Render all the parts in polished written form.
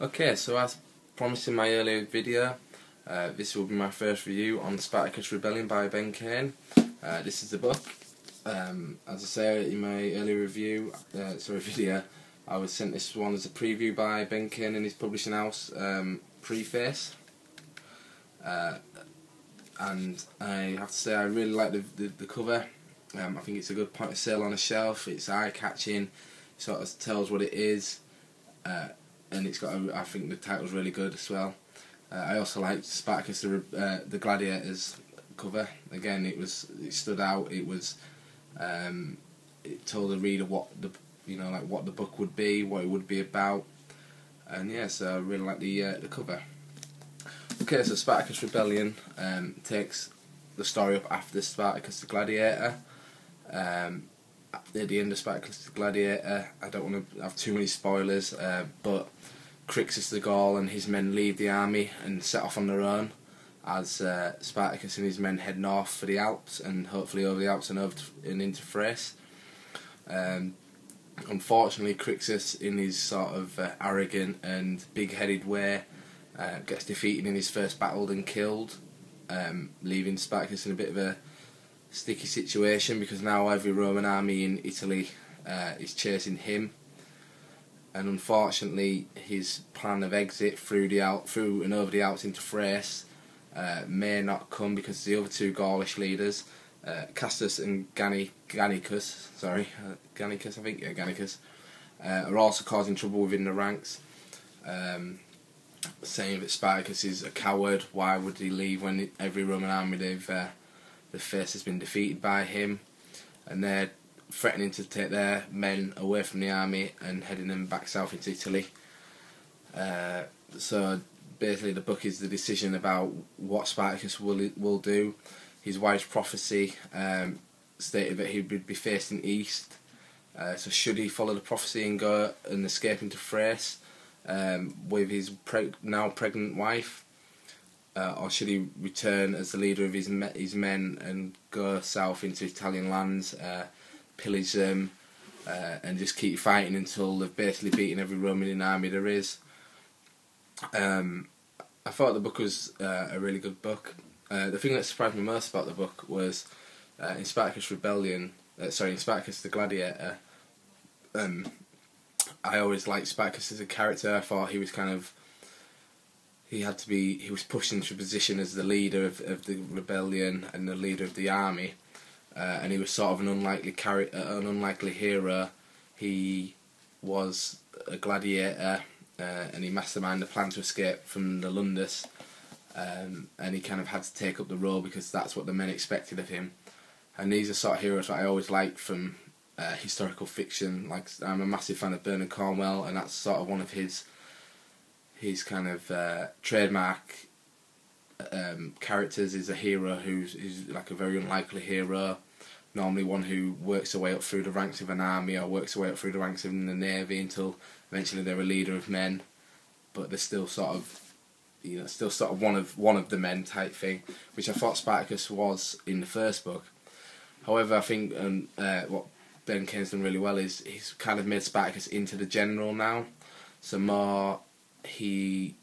Okay, so as promised in my earlier video, this will be my first review on Spartacus Rebellion by Ben Kane. This is the book. As I say in my earlier video, I was sent this one as a preview by Ben Kane in his publishing house, Preface. And I have to say I really like the cover. I think it's a good point of sale on a shelf. It's eye-catching, sort of tells what it is, and it's got I think the title's really good as well. I also liked Spartacus the Gladiator's cover. Again, it stood out. It told the reader what the book would be, what it would be about, and yeah, so I really like the cover. Okay, so Spartacus Rebellion takes the story up after Spartacus the Gladiator. At the end of Spartacus the Gladiator, I don't want to have too many spoilers, but Crixus the Gaul and his men leave the army and set off on their own, as Spartacus and his men head north for the Alps, and hopefully over the Alps and into Thrace. Unfortunately, Crixus, in his sort of arrogant and big-headed way, gets defeated in his first battle and killed, leaving Spartacus in a bit of a sticky situation, because now every Roman army in Italy is chasing him, and unfortunately his plan of exit through and over the Alps into Thrace may not come, because the other two Gaulish leaders, Castus and Gannicus, are also causing trouble within the ranks, saying that Spartacus is a coward. Why would he leave when every Roman army they've faced has been defeated by him? And they're threatening to take their men away from the army and heading them back south into Italy. So basically the book is the decision about what Spartacus will do. His wife's prophecy stated that he would be facing east, so should he follow the prophecy and go and escape into Thrace with his now pregnant wife, or should he return as the leader of his men and go south into Italian lands, pillage them, and just keep fighting until they've basically beaten every Roman army there is? I thought the book was a really good book. The thing that surprised me most about the book was in Spartacus the Gladiator. I always liked Spartacus as a character. I thought he was he was pushed into a position as the leader of the rebellion and the leader of the army, and he was sort of an unlikely hero. He was a gladiator, and he masterminded a plan to escape from the Lundus, and he kind of had to take up the role because that's what the men expected of him. And these are sort of heroes that I always like from historical fiction. Like, I'm a massive fan of Bernard Cornwell, and that's sort of one of his kind of trademark characters, is a hero who's like a very unlikely hero, normally one who works their way up through the ranks of an army or works their way up through the ranks of the navy until eventually they're a leader of men, but they're still sort of one of the men type thing, which I thought Spartacus was in the first book. However, I think what Ben Kane's done really well is he's kind of made Spartacus into the general now. So more, he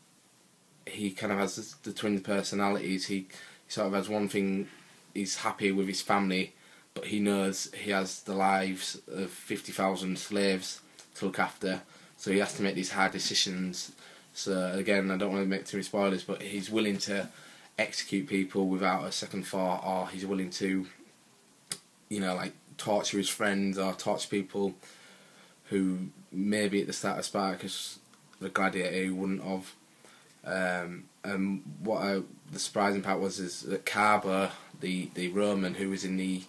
kind of has the twin personalities. He sort of has one thing, he's happy with his family, but he knows he has the lives of 50,000 slaves to look after, so he has to make these hard decisions. So again, I don't want to make too many spoilers, but he's willing to execute people without a second thought, or he's willing to, like, torture his friends or torture people who maybe at the start of Spartacus the Gladiator he wouldn't have. And the surprising part was that Carbo, the Roman who was in the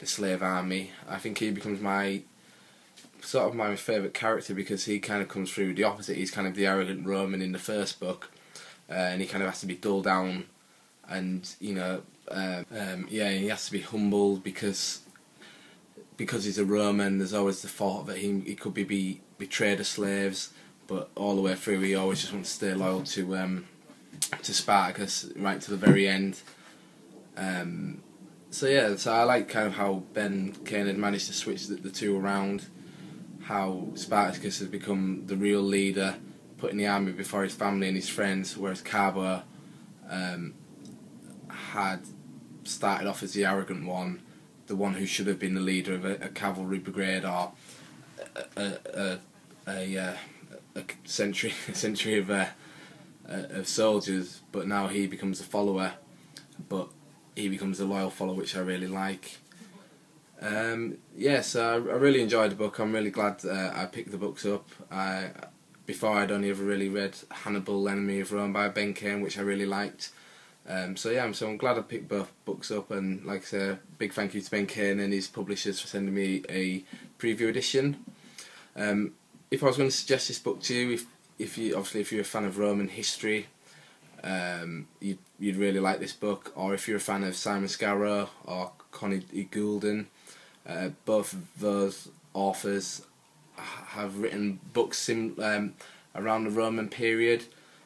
slave army, I think he becomes my favourite character, because he kind of comes through the opposite. He's kind of the arrogant Roman in the first book, and he kind of has to be dulled down, and he has to be humbled because he's a Roman. There's always the thought that he could be betrayed as slaves, but all the way through he always just wants to stay loyal to Spartacus right to the very end. So I like kind of how Ben Kane had managed to switch the two around, how Spartacus has become the real leader, put in the army before his family and his friends, whereas Carbo had started off as the arrogant one, the one who should have been the leader of a cavalry brigade or a century of soldiers. But now he becomes a follower, but he becomes a loyal follower, which I really like. So I really enjoyed the book. I'm really glad I picked the books up. Before I'd only ever really read Hannibal, Enemy of Rome by Ben Kane, which I really liked. So I'm glad I picked both books up, and like I say, big thank you to Ben Kane and his publishers for sending me a preview edition. If I was going to suggest this book to you, if you're a fan of Roman history, you'd really like this book. Or if you're a fan of Simon Scarrow or Connie Goulden, both of those authors have written books around the Roman period.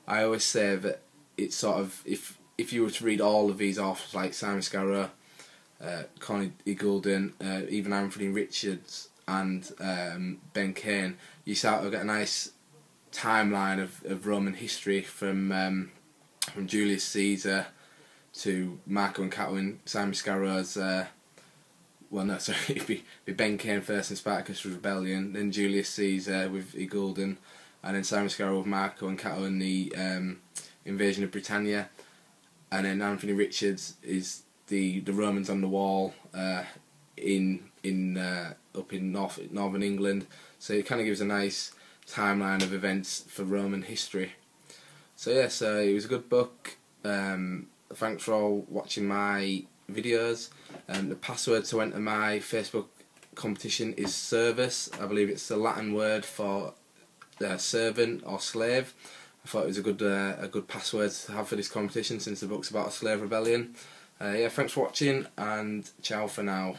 I always say that it's sort of, if you were to read all of these authors like Simon Scarrow, Connie Goulden, even Anthony Richards and Ben Kane, you sort of get a nice timeline of Roman history from Julius Caesar to Marco and Cato. Simon Scarrow's it'd be Ben Kane first and Spartacus Rebellion, then Julius Caesar with Goulden, and then Simon Scarrow with Marco and Cato and the invasion of Britannia, and then Anthony Richards is the Romans on the wall up in northern England. So it kind of gives a nice timeline of events for Roman history. So it was a good book. Thanks for all watching my videos. The password to enter my Facebook competition is service. I believe it's the Latin word for servant or slave. I thought it was a good password to have for this competition, since the book's about a slave rebellion. Thanks for watching, and ciao for now.